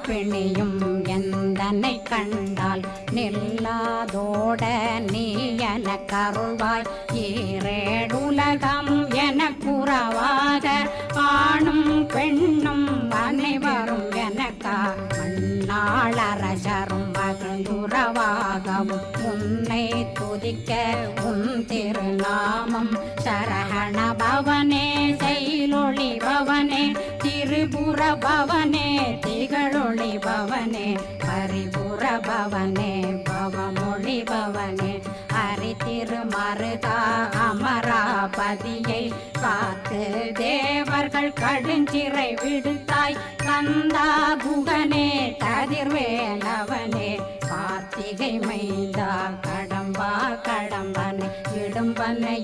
பிணியும் எந்தனை கண்டால் நில்லாதோட நீ என கருள்வாய் ஈரேடுலகம் என குறவாக ஆணும் பெண்ணும் அனைவரும் எனக்கா மண்ணாளரசரும் மகிழ்ந்துறவாகவும் உன்னை துதிக்க உன் திருநாமம் சரஹண பவனே செயலொளி பவனே திரிபுர பவனே திகழொளி பவனே பரிபுர பவனே பவமொழி பவனே ஹரி திருமருகா அமராபதியை காத்து தேவர்கள் கடுஞ்சிறை விடுத்தாய் கந்தா குகனே கதிர்வேலவனே கார்த்திகை மைந்தா கடம்பா கடம்பனை இடும்பனை